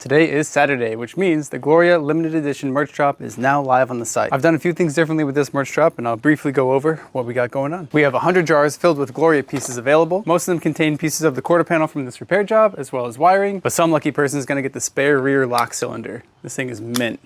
Today is Saturday, which means the Gloria limited edition merch drop is now live on the site. I've done a few things differently with this merch drop, and I'll briefly go over what we got going on. We have 100 jars filled with Gloria pieces available. Most of them contain pieces of the quarter panel from this repair job, as well as wiring, but some lucky person is gonna get the spare rear lock cylinder. This thing is mint.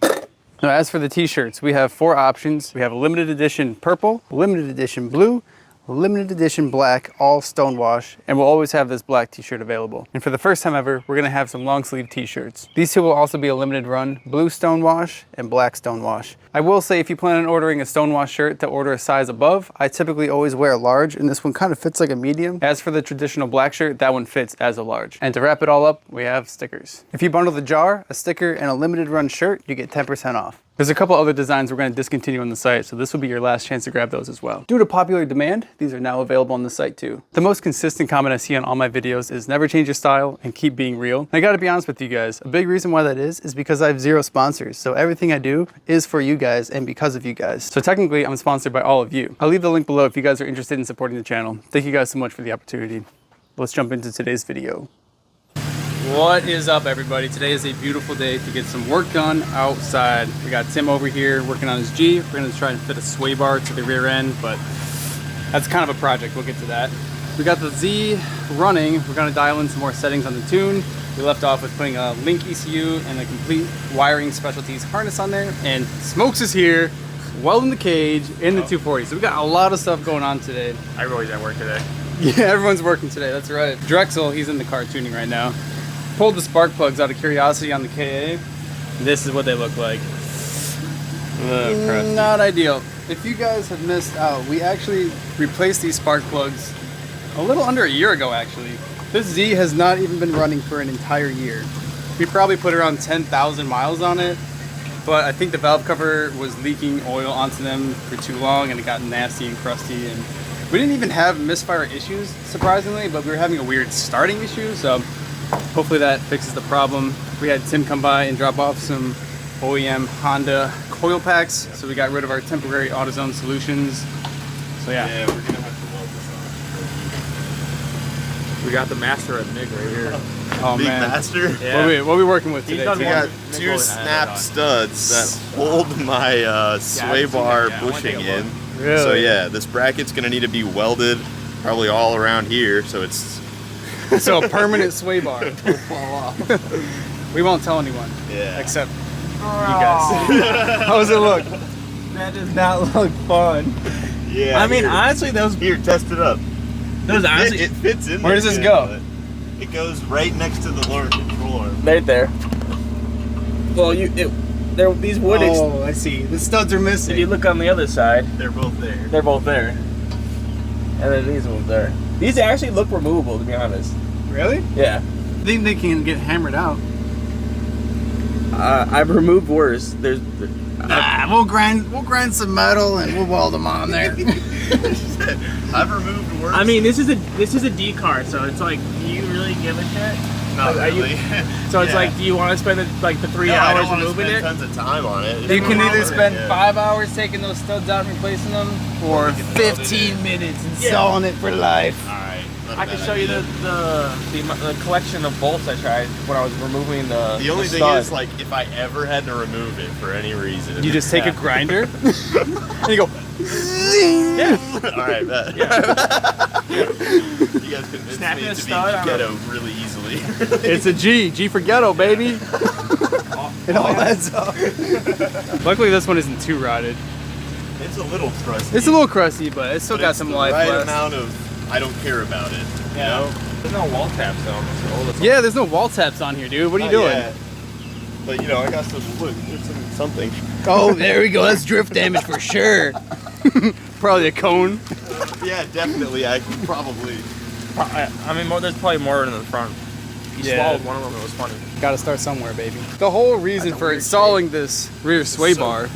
Now, as for the t-shirts, we have 4 options. We have a limited edition purple, limited edition blue, limited edition black, all stonewash, and we'll always have this black t-shirt available. And for the first time ever, we're gonna have some long sleeve t-shirts. These two will also be a limited run, blue stonewash and black stonewash. I will say if you plan on ordering a stonewash shirt to order a size above, I typically always wear a large, and this one kind of fits like a medium. As for the traditional black shirt, that one fits as a large. And to wrap it all up, we have stickers. If you bundle the jar, a sticker, and a limited run shirt, you get 10% off. There's a couple other designs we're going to discontinue on the site, so this will be your last chance to grab those as well. Due to popular demand, these are now available on the site too. The most consistent comment I see on all my videos is never change your style and keep being real. And I gotta be honest with you guys, a big reason why that is because I have 0 sponsors, so everything I do is for you guys and because of you guys. So technically, I'm sponsored by all of you. I'll leave the link below if you guys are interested in supporting the channel. Thank you guys so much for the opportunity. Let's jump into today's video. What is up, everybody? Today is a beautiful day to get some work done outside. We got Tim over here working on his G. We're gonna try and fit a sway bar to the rear end, but that's kind of a project. We'll get to that. We got the Z running. We're gonna dial in some more settings on the tune. We left off with putting a link ECU and a complete wiring specialties harness on there. And Smokes is here, welding the cage in the 240. So we got a lot of stuff going on today. Everybody's at work today. Yeah, everyone's working today, that's right. Drexel, he's in the car tuning right now. Pulled the spark plugs out of curiosity on the KA. This is what they look like. Not ideal. If you guys have missed out, we actually replaced these spark plugs a little under a year ago, actually. This Z has not even been running for an entire year. We probably put around 10,000 miles on it, but I think the valve cover was leaking oil onto them for too long and it got nasty and crusty, and we didn't even have misfire issues, surprisingly, but we were having a weird starting issue, so hopefully that fixes the problem. We had Tim come by and drop off some OEM Honda coil packs, so we got rid of our temporary AutoZone solutions. So yeah. Yeah, we're gonna have to weld this on. We got the master at MIG right here. Oh Big man. Master? Yeah. What are we working with today? We got 2 snap studs that hold my sway bar bushing in. Really? So yeah, this bracket's gonna need to be welded probably all around here, so it's So a permanent sway bar will fall off. We won't tell anyone. Yeah. Except you guys. How does it look? That does not look fun. Yeah. I mean, here, honestly, those test it up. honestly, It fits in there. Where does this go? It goes right next to the lower control arm. right there. Well, these wood. Oh, I see. The studs are missing. If you look on the other side, They're both there. they're both there, and then these ones there. These actually look removable, to be honest. Really? Yeah. I think they can get hammered out. I've removed worse. We'll grind some metal and we'll weld them on there. I've removed worse. I mean, this is a D car, so it's like, do you really give a shit? not like, really. So it's like, do you want to spend the 3 hours removing it? Tons of time on it. You can either spend 5 hours taking those studs out and replacing them, or 15 minutes installing it for life. All right. I can show you the collection of bolts I tried when I was removing the. The only thing is, like, if I ever had to remove it for any reason, You just take a grinder and you go. Yeah. All right, bet. Yeah. You guys convinced Snapping me a to be stud ghetto really easily. It's a G for ghetto, baby. It all adds up. Luckily, this one isn't too rotted. It's a little crusty. It's a little crusty, but it's still got some life right left. Amount of I don't care about it. You know? There's no wall taps though. Yeah, there's no wall taps on here, dude. What are you doing? Yet. But you know, I got some wood. There's something. Oh, there we go. That's drift damage for sure. Probably a cone. Yeah, definitely. I could probably. I mean, there's probably more in the front. You swallowed one of them. It was funny. Got to start somewhere, baby. The whole reason for installing this rear sway bar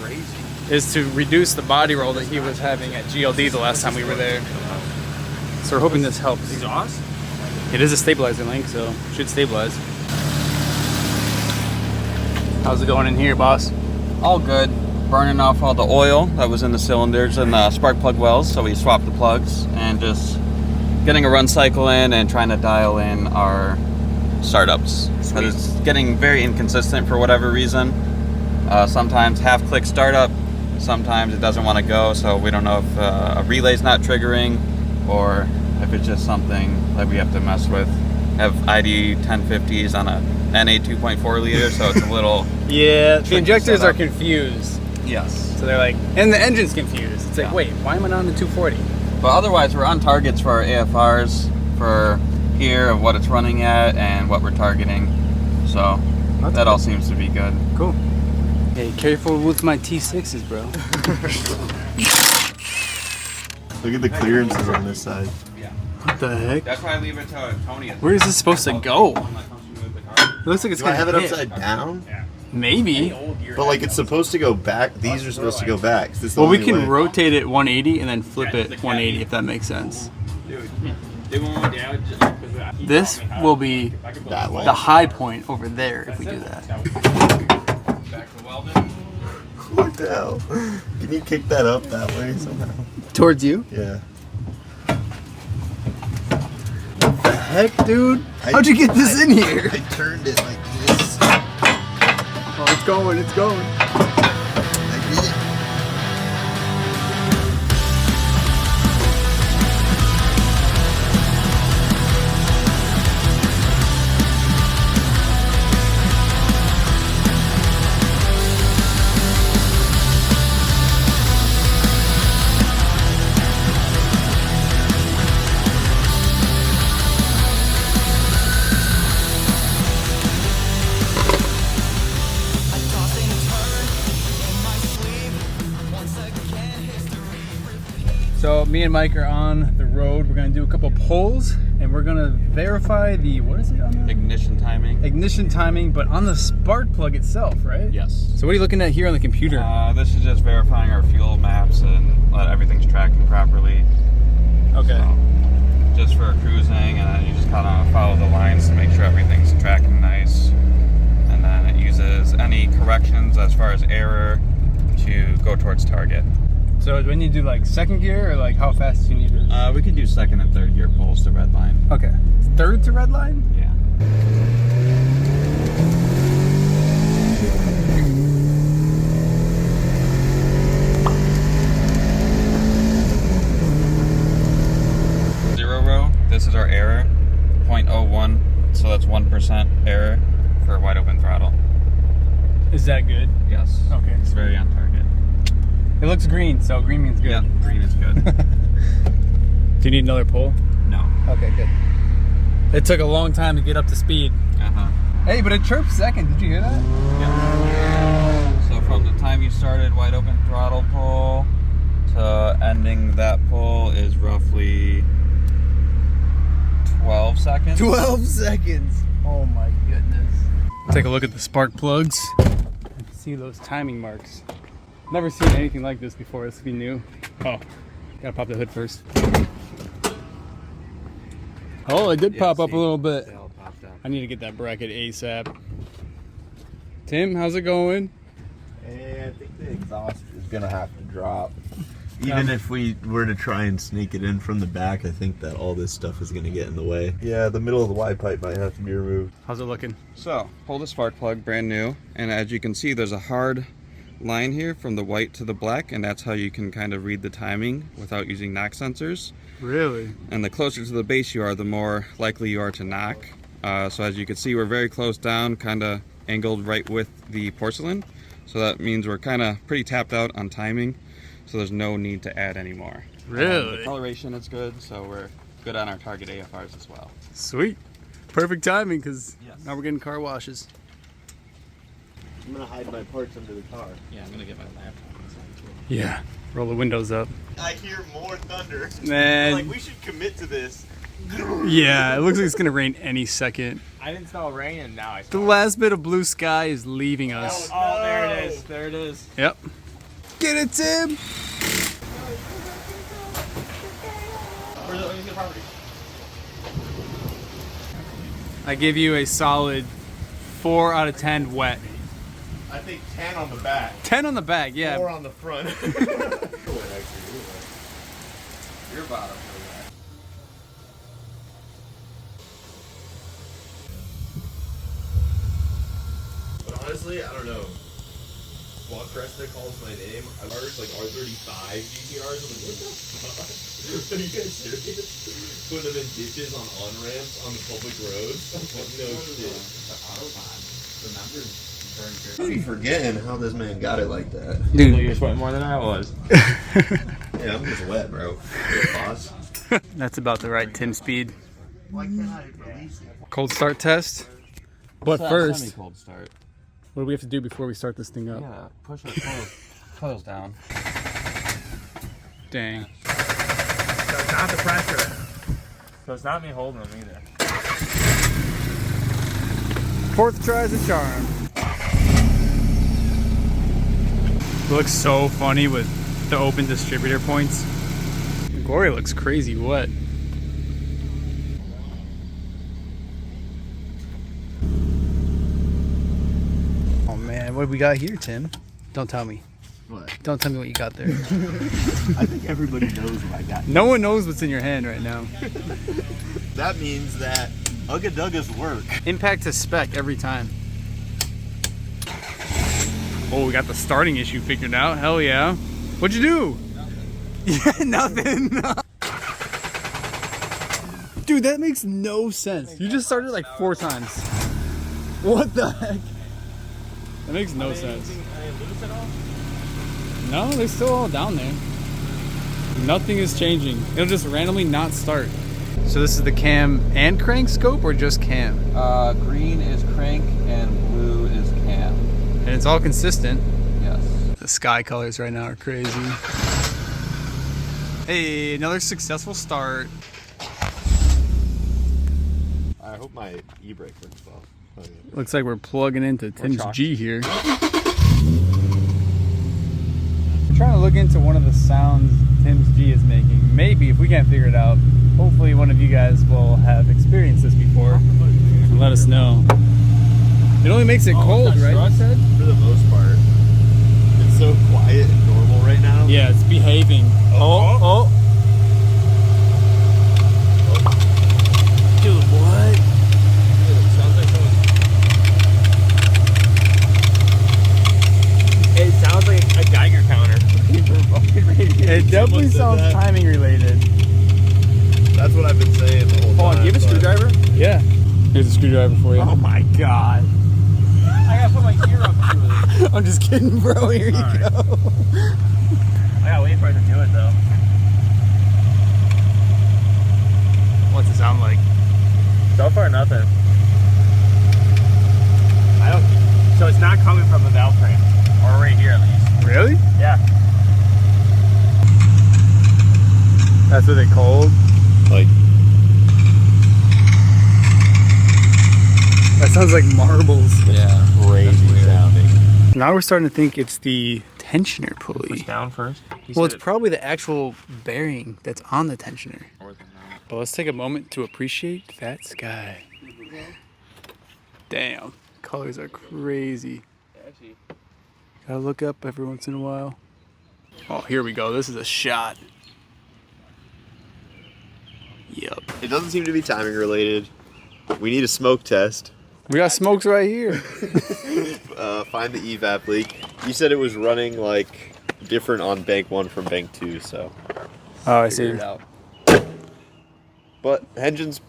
is to reduce the body roll that he was having at GLD the last time we were there. So we're hoping this helps. Exhaust? It is a stabilizer link, so it should stabilize. How's it going in here, boss? All good. Burning off all the oil that was in the cylinders and the spark plug wells, so we swapped the plugs and just getting a run cycle in and trying to dial in our startups. But it's getting very inconsistent for whatever reason. Sometimes half-click startup, sometimes it doesn't want to go, so we don't know if a relay's not triggering or if it's just something that we have to mess with. Have ID 1050s on a NA 2.4 liter, so it's a little Yeah, the injectors are setup. confused. Yes. So they're like, and the engine's confused. It's like, Yeah. wait, why am I not on the 240? But otherwise, we're on targets for our AFRs for here of what it's running at and what we're targeting. So That's that good. all seems to be good. Cool. Hey, careful with my T6s, bro. Look at the clearances on this side. What the heck? That's why I leave it to Tony. Where is this supposed to go? It looks like it's Do I gonna have it hit. upside down? Maybe. But like it's supposed to go back. These are supposed to go back. This is the Well, we only can way. rotate it 180 and then flip it 180 if that makes sense. This will be that way. the high point over there if we do that. Back to welding. What the hell? Can you kick that up that way somehow? Towards you? Yeah. What the heck, dude? How'd you get this in here? I turned it like this. Oh, it's going, it's going. I did it. So me and Mike are on the road. We're gonna do a couple pulls and we're gonna verify the, what is it on the? Ignition timing. Ignition timing, but on the spark plug itself, right? Yes. So what are you looking at here on the computer? This is just verifying our fuel maps and that everything's tracking properly. Okay. So, just for cruising, and then you just kind of follow the lines to make sure everything's tracking nice. And then it uses any corrections as far as error to go towards target. So do we need to do like second gear or like how fast do you need this? We can do second and third gear pulls to red line. Okay. Third to red line? Yeah. Zero row, this is our error, 0.01, so that's 1% error for wide open throttle. Is that good? Yes. Okay. It's very on target. It looks green, so green means good. Yeah, green is good. Do you need another pull? No. Okay, good. It took a long time to get up to speed. Uh-huh. Hey, but it chirped second. Did you hear that? Yeah. So from the time you started wide open throttle pull to ending that pull is roughly 12 seconds. 12 seconds. Oh my goodness. Take a look at the spark plugs. See those timing marks. Never seen anything like this before. This would be new. Oh, gotta pop the hood first. Oh, it did pop up a little bit. They all popped up. I need to get that bracket ASAP. Tim, how's it going? Hey, I think the exhaust is gonna have to drop. Even if we were to try and sneak it in from the back, I think that all this stuff is gonna get in the way. Yeah, the middle of the Y pipe might have to be removed. How's it looking? So, pull the spark plug, brand new, and as you can see, there's a hard line here from the white to the black, and that's how you can kind of read the timing without using knock sensors. Really? And the closer to the base you are, the more likely you are to knock. So as you can see, we're very close down, kind of angled right with the porcelain. So that means we're kind of pretty tapped out on timing. So there's no need to add any more. Really? The coloration is good, so we're good on our target AFRs as well. Sweet. Perfect timing, because Yes. now we're getting car washes. I'm gonna hide my parts under the car. Yeah, I'm gonna get my laptop inside too. Yeah. Roll the windows up. I hear more thunder. Man. Like we should commit to this. Yeah, it looks like it's gonna rain any second. I didn't smell rain and now I The smell last bit of blue sky is leaving us. Oh, there it is. There it is. Yep. Get it, Tim! Where's the property? I give you a solid 4 out of 10 wet. I think 10 on the back, 10 on the back, yeah. 4 on the front. Your bottom. Honestly, I don't know. While Cresta calls my name, I heard like R35 GTRs. I'm like, what the fuck? Are you guys serious? Putting them in ditches on ramps on the public roads? No shit. I'd be forgetting how this man got it like that. Dude, You're sweating more than I was. Yeah, I'm just wet, bro. Boss. that's about the right Tim speed. Why can't I release it? Cold start test. But first, Semi-cold start. what do we have to do before we start this thing up? Yeah, push the coils down. Dang. So it's not the pressure. So it's not me holding them either. Fourth try is a charm. Looks so funny with the open distributor points. The Gloria looks crazy wet. Oh man, what do we got here, Tim? Don't tell me. What? Don't tell me what you got there. I think everybody knows what I got. No one knows what's in your hand right now. That means that Ugga Dugga's work. Impact to spec every time. Oh, we got the starting issue figured out. Hell yeah. What'd you do? Nothing. Yeah, nothing. Dude, that makes no sense. You just started like 4 times. What the heck? That makes no sense. Are they loose at all? No, they're still all down there. Nothing is changing. It'll just randomly not start. So this is the cam and crank scope or just cam? Green is crank and blue is cam. And it's all consistent. Yes. The sky colors right now are crazy. Hey, another successful start. I hope my e-brake works well. Okay. Looks like we're plugging into Tim's shocked. G here. We're trying to look into one of the sounds Tim's G is making. Maybe, if we can't figure it out, hopefully one of you guys will have experienced this before and let us know. It only makes it cold, right, you said? For the most part. It's so quiet and normal right now. Yeah, it's behaving. Oh. Dude, what? Sounds like someone. It sounds like a Geiger counter. It definitely said sounds that. timing related. That's what I've been saying the whole time. Hold on, do you have a but- screwdriver? Yeah. Here's a screwdriver for you. Oh my god. I gotta put my ear up to it. I'm just kidding, bro. Here you Alright. go. I gotta wait for it to do it though. What's it sound like? So far, nothing. I don't. So it's not coming from the valve frame, or right here at least. Really? Yeah. That's what they called? Like, That sounds like marbles. Yeah. crazy sounding. Now we're starting to think it's the tensioner pulley. Down first. Well, it's probably the actual bearing that's on the tensioner. But let's take a moment to appreciate that sky. Damn, colors are crazy. Gotta look up every once in a while. Oh, here we go. This is a shot. Yep. It doesn't seem to be timing related. We need a smoke test. We got smokes right here. Find the evap leak. You said it was running like different on bank 1 from bank 2, so Oh, I figure see. it out. But engine's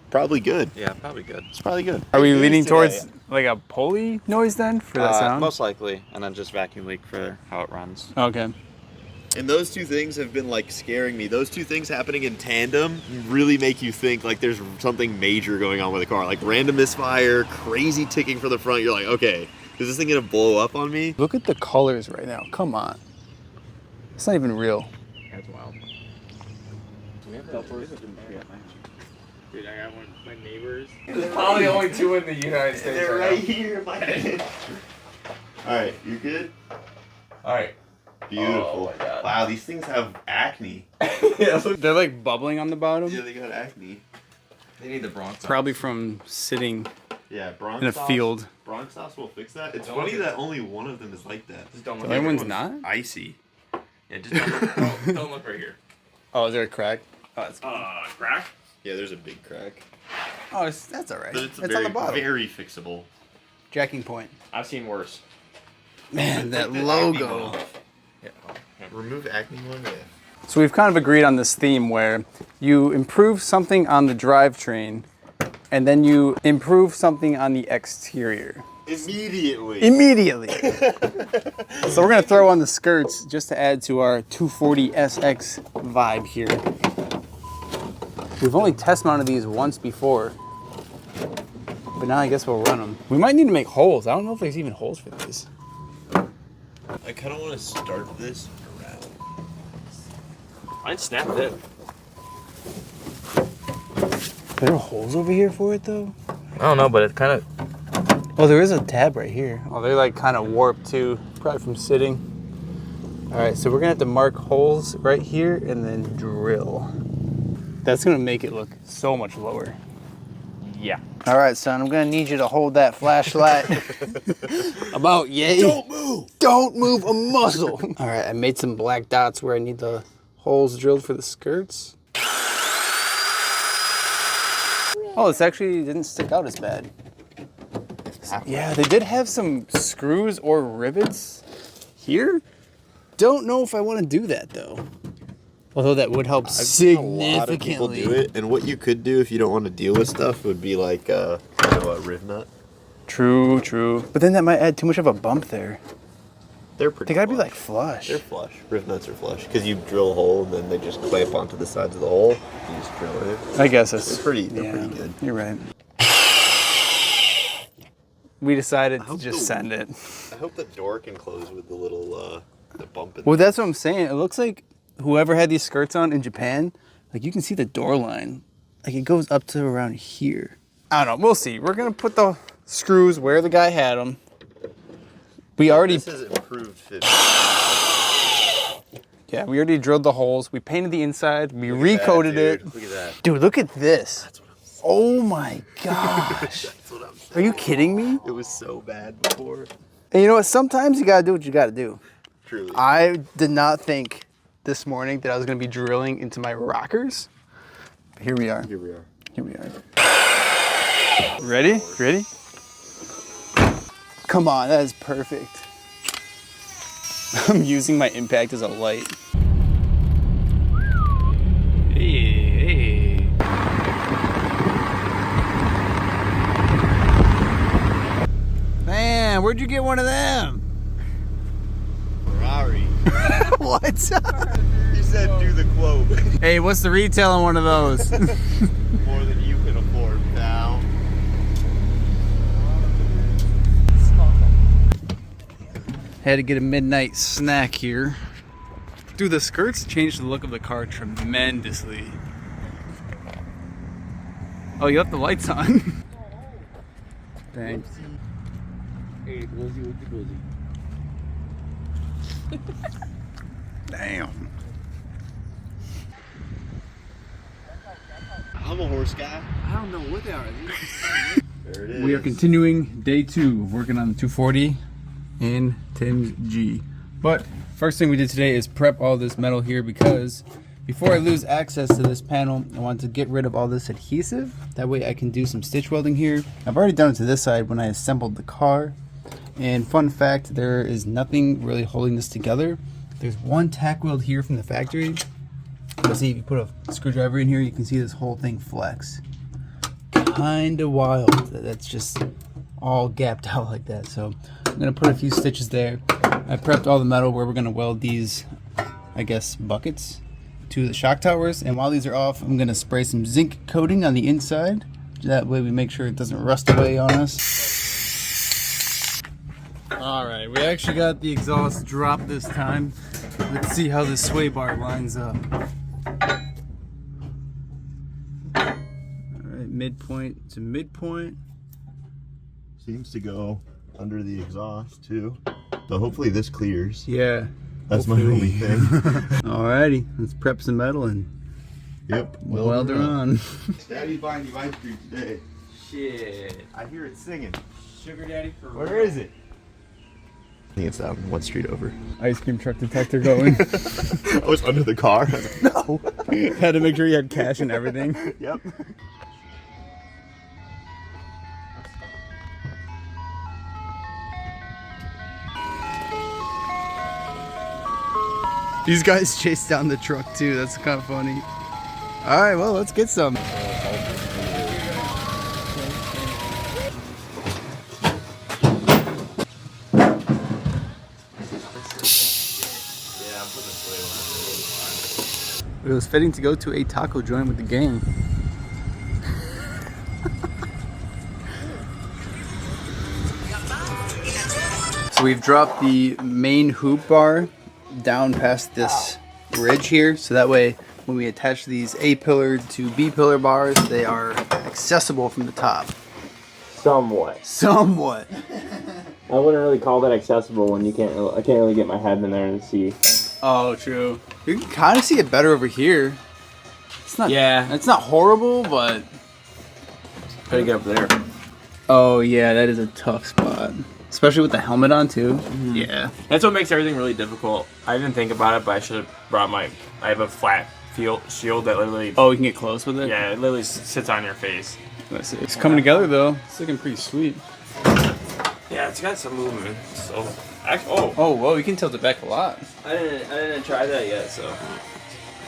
probably good. Yeah, probably good. It's probably good. Are we It is leaning today. towards like a pulley noise then for that sound? Most likely, and then just vacuum leak for how it runs. Okay. And those two things have been like scaring me. Those two things happening in tandem really make you think like there's something major going on with the car. Like random misfire, crazy ticking from the front. You're like, okay, is this thing gonna blow up on me? Look at the colors right now. Come on. It's not even real. That's wild. Dude, I got one. My neighbors. There's probably only 2 in the United States. They're right here, my head. All right, you good? All right. Beautiful. Oh my God. Wow, these things have acne. They're like bubbling on the bottom. Yeah, they got acne. They need the Bronx. Probably from sitting Yeah, Bronx in a sauce- field. Bronx sauce will fix that. It's Don't funny look at- that only one of them is like that. Just don't The look. other Right one's Everyone's not? icy. Yeah, just don't look right here. Oh, is there a crack? Oh, it's, Crack. Yeah, there's a big crack. oh that's all right. But it's It's very, on the bottom. very fixable. Jacking point. I've seen worse. Man, that logo. Yeah. Remove acne one. Yeah. So we've kind of agreed on this theme where you improve something on the drivetrain and then you improve something on the exterior. Immediately. So we're gonna throw on the skirts just to add to our 240 SX vibe here. We've only test mounted these once before, but now I guess we'll run them. We might need to make holes. I don't know if there's even holes for these. I kind of want to start this around. Mine snapped it. Are there holes over here for it though? I don't know, but it kind of. Oh, there is a tab right here. Oh, they're like kind of warped too, probably from sitting. All right, so we're gonna have to mark holes right here and then drill. That's gonna make it look so much lower. Yeah. All right, son, I'm gonna need you to hold that flashlight about yay. Don't move! Don't move a muscle. All right, I made some black dots where I need the holes drilled for the skirts. Oh, this actually didn't stick out as bad. Yeah, they did have some screws or rivets here. Don't know if I want to do that though. Although that would help significantly. A lot of people do it, and what you could do if you don't want to deal with stuff would be like a riv nut. True, true. But then that might add too much of a bump there. They're pretty. They gotta be flush. like flush. They're flush. Riv nuts are flush because you drill a hole and then they just clamp onto the sides of the hole. You just drill it in. I guess that's They're pretty good. You're right. We decided to just send it. I hope the door can close with the little the bump in Well, that's what I'm saying. It looks like whoever had these skirts on in Japan, like you can see the door line. Like it goes up to around here. I don't know. We'll see. We're going to put the screws where the guy had them. We already... This is improved fit. Yeah, we already drilled the holes. We painted the inside. We recoated it. Look at that. Dude, look at this. That's what I'm saying. Oh my gosh. That's what I'm saying. Are you kidding me? It was so bad before. And you know what? Sometimes you gotta do what you gotta do. Truly. I did not think this morning that I was gonna be drilling into my rockers. But here we are. Here we are. Here we are. Ready? Ready? Come on, that is perfect. I'm using my impact as a light. Hey, hey. Man, where'd you get one of them? Ferrari. What? He said do the quote. Hey, what's the retail on one of those? More than you can afford now. Had to get a midnight snack here. Dude, the skirts changed the look of the car tremendously. Oh, you left the lights on. Thanks. Hey, Rosie with the Rosie. Damn. I'm a horse guy. I don't know what they are. There it is. We are continuing day 2 of working on the 240 in Tim's G. But first thing we did today is prep all this metal here because before I lose access to this panel, I want to get rid of all this adhesive. That way I can do some stitch welding here. I've already done it to this side when I assembled the car. And fun fact, there is nothing really holding this together. There's one tack weld here from the factory. But see, if you put a screwdriver in here, you can see this whole thing flex. Kinda wild that that's just all gapped out like that. So I'm gonna put a few stitches there. I prepped all the metal where we're gonna weld these, I guess, buckets to the shock towers. And while these are off, I'm gonna spray some zinc coating on the inside. That way we make sure it doesn't rust away on us. All right, we actually got the exhaust drop this time. Let's see how the sway bar lines up. All right, midpoint to midpoint. Seems to go under the exhaust too. So hopefully this clears. Yeah. That's my only thing. Alrighty, let's prep some metal and Yep. we'll weld her on. Daddy's buying you ice cream today. Shit. I hear it singing. Sugar daddy for Where is it? I think it's down one street over. Ice cream truck detector going. I was under the car. I was like, no. Had to make sure you had cash and everything. Yep. These guys chase down the truck too. That's kind of funny. All right, well, let's get some. It was fitting to go to a taco joint with the gang. So we've dropped the main hoop bar down past this ridge here, so that way when we attach these A-pillar to B-pillar bars, they are accessible from the top. Somewhat. Somewhat. I wouldn't really call that accessible when you can't. I can't really get my head in there and see. Oh, true. You can kind of see it better over here. It's not. Yeah. It's not horrible, but. Gotta get up there. Oh yeah, that is a tough spot, especially with the helmet on too. Mm-hmm. Yeah. That's what makes everything really difficult. I didn't think about it, but I should have brought my. I have a flat shield that literally. Oh, you can get close with it. Yeah, it literally sits on your face. Let's see. It's coming together though. It's looking pretty sweet. Yeah, it's got some movement. So, actually, Oh, whoa! You can tilt it back a lot. I didn't try that yet. So,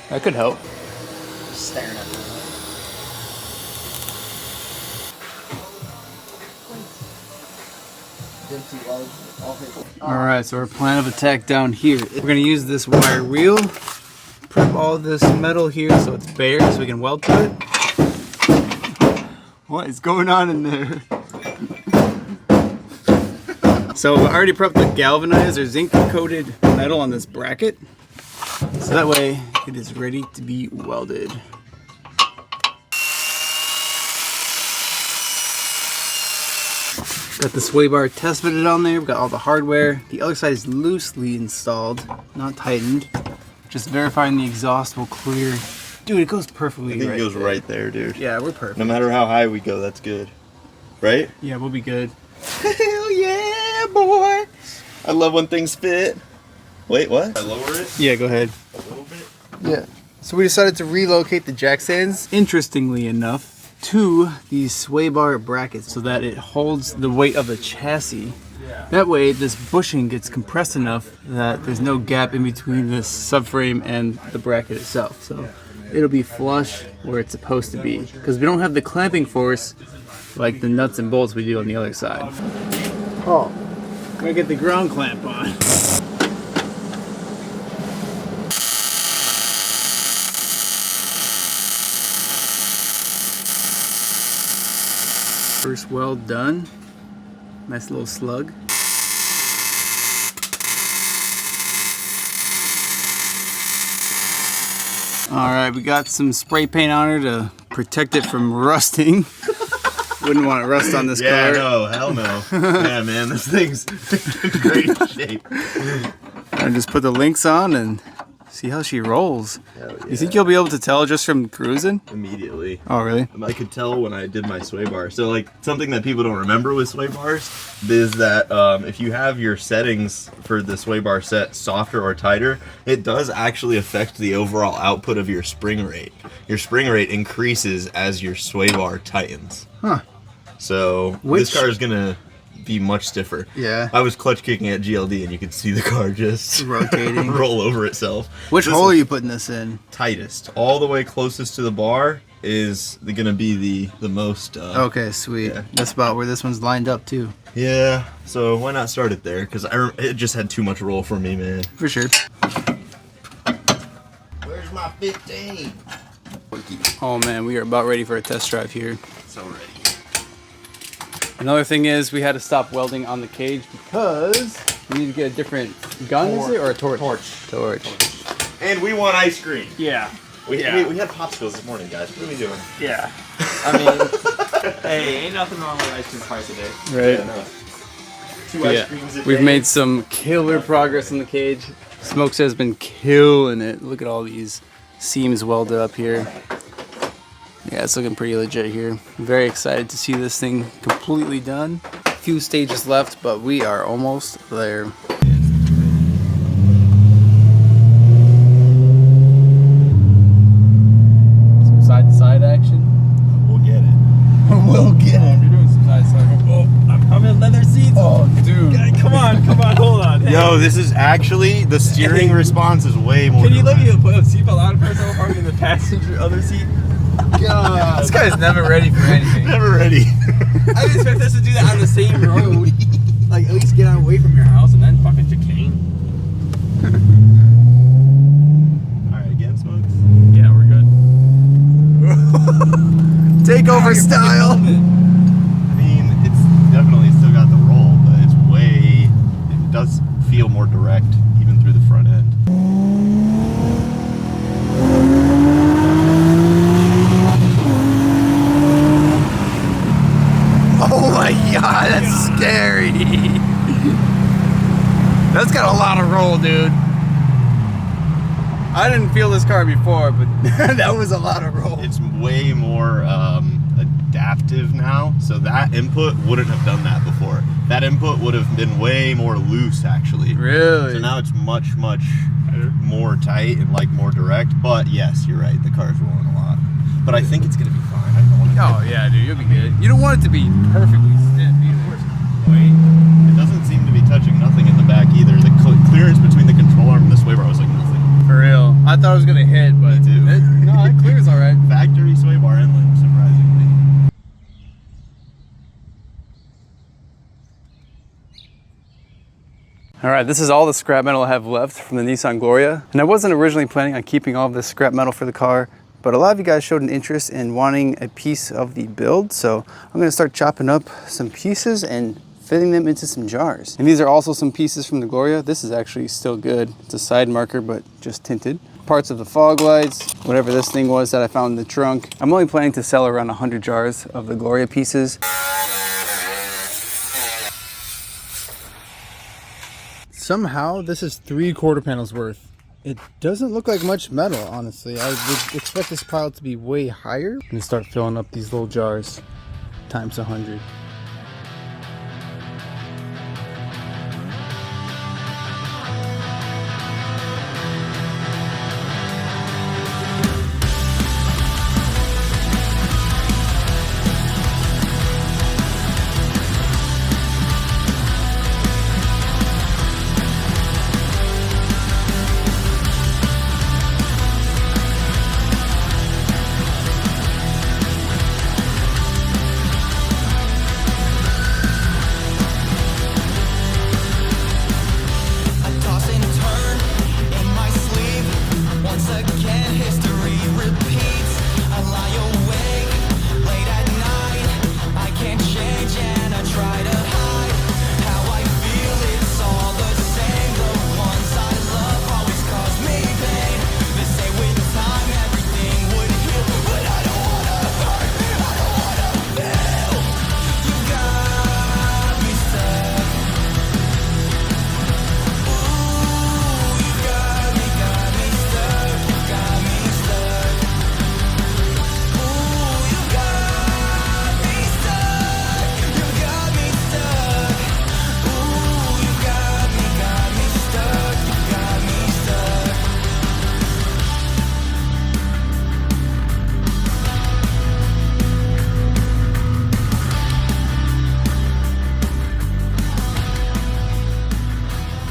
That could help. just staring at me. All right, so our plan of attack down here. We're gonna use this wire wheel, prep all this metal here so it's bare, so we can weld to it. What is going on in there? So I already prepped the galvanized or zinc coated metal on this bracket, so that way it is ready to be welded. Got the sway bar test fitted on there. We've got all the hardware. The other side is loosely installed, not tightened. Just verifying the exhaust will clear. Dude, it goes perfectly. I think it goes right there, dude. Yeah, we're perfect. No matter how high we go, that's good. Right? Yeah, we'll be good. Hell yeah, boy! I love when things fit. Wait, what? I lower it Yeah, go ahead. a little bit. Yeah. So we decided to relocate the jack stands, interestingly enough, to these sway bar brackets so that it holds the weight of the chassis. That way this bushing gets compressed enough that there's no gap in between the subframe and the bracket itself. So it'll be flush where it's supposed to be. Because we don't have the clamping force like the nuts and bolts we do on the other side. Oh, gotta get the ground clamp on. First weld done. Nice little slug. Alright, we got some spray paint on her to protect it from rusting. Wouldn't want to rust on this Yeah, car. no, hell no. Yeah, man, this thing's in great shape. And just put the links on and see how she rolls. Hell yeah. You think you'll be able to tell just from cruising? Immediately. Oh, really? I could tell when I did my sway bar. So, like, something that people don't remember with sway bars is that if you have your settings for the sway bar set softer or tighter, it does actually affect the overall output of your spring rate. Your spring rate increases as your sway bar tightens. Huh. So, this car is going to be much stiffer. Yeah. I was clutch kicking at GLD and you could see the car just Rotating. roll over itself. Which This hole are is you putting this in? tightest? All the way closest to the bar is gonna be the most. Okay, sweet. Yeah. That's about where this one's lined up too. Yeah. So why not start it there? Because it just had too much roll for me, man. For sure. Where's my 15? Oh man, we are about ready for a test drive here. So ready. Another thing is we had to stop welding on the cage because we need to get a different gun, is it? Or a torch? Torch. And we want ice cream. Yeah. We Yeah. had popsicles this morning, guys. What are we doing? Yeah. I mean, hey, ain't nothing wrong with ice cream twice a day. Right? Yeah, no. Two Yeah. ice creams a We've day. made some killer progress in the cage. Smokes has been killing it. Look at all these seams welded up here. Yeah, it's looking pretty legit here. Very excited to see this thing completely done. A few stages left, but we are almost there. Some side-to-side action. We'll get it. We'll get it. You're doing some side. Oh, I'm in leather seats. Oh, dude. Come on, hold on. Hey. Yo, this is actually, the steering response is way more. Can you let me put a seatbelt on first so I'm in the passenger other seat? God. This guy's never ready for anything. Never ready. I didn't expect us to do that on the same road. Like, at least get away from your house and then fucking chicane. Alright, again, Smokes? Yeah, we're good. Takeover You're fucking style. loving it. I mean, it's definitely still got the roll, but it's way, it does feel more direct, even through the front end. Oh my god, that's scary. That's got a lot of roll, dude. I didn't feel this car before, but that was a lot of roll. It's way more adaptive now, so that input wouldn't have done that before. That input would have been way more loose, actually. Really? So now it's much more tight and like more direct, but yes, you're right, the car's rolling a lot. But I think it's gonna be fine. I don't want to. Oh yeah, dude, you'll be good. You don't want it to be perfectly stiff either. Wait, it doesn't seem to be touching nothing in the back either. The clearance between the control arm and the sway bar was like nothing. For real. I thought it was gonna hit, but Me too. No, it clears all right. Factory sway bar inlet, surprisingly. All right, this is all the scrap metal I have left from the Nissan Gloria. And I wasn't originally planning on keeping all of this scrap metal for the car, but a lot of you guys showed an interest in wanting a piece of the build. So I'm gonna start chopping up some pieces and fitting them into some jars. And these are also some pieces from the Gloria. This is actually still good. It's a side marker, but just tinted. Parts of the fog lights, whatever this thing was that I found in the trunk. I'm only planning to sell around 100 jars of the Gloria pieces. Somehow this is 3 quarter panels worth. It doesn't look like much metal, honestly. I would expect this pile to be way higher. I'm gonna start filling up these little jars times 100.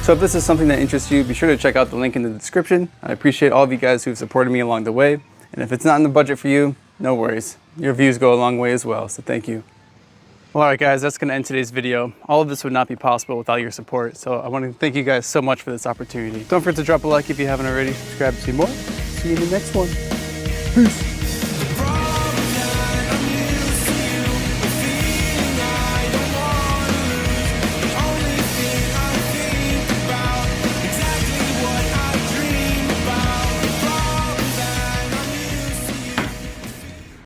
So if this is something that interests you, be sure to check out the link in the description. I appreciate all of you guys who've supported me along the way. And if it's not in the budget for you, no worries. Your views go a long way as well, so thank you. Well, all right guys, that's gonna end today's video. All of this would not be possible without your support, so I wanna thank you guys so much for this opportunity. Don't forget to drop a like if you haven't already, subscribe to see more. See you in the next one. Peace.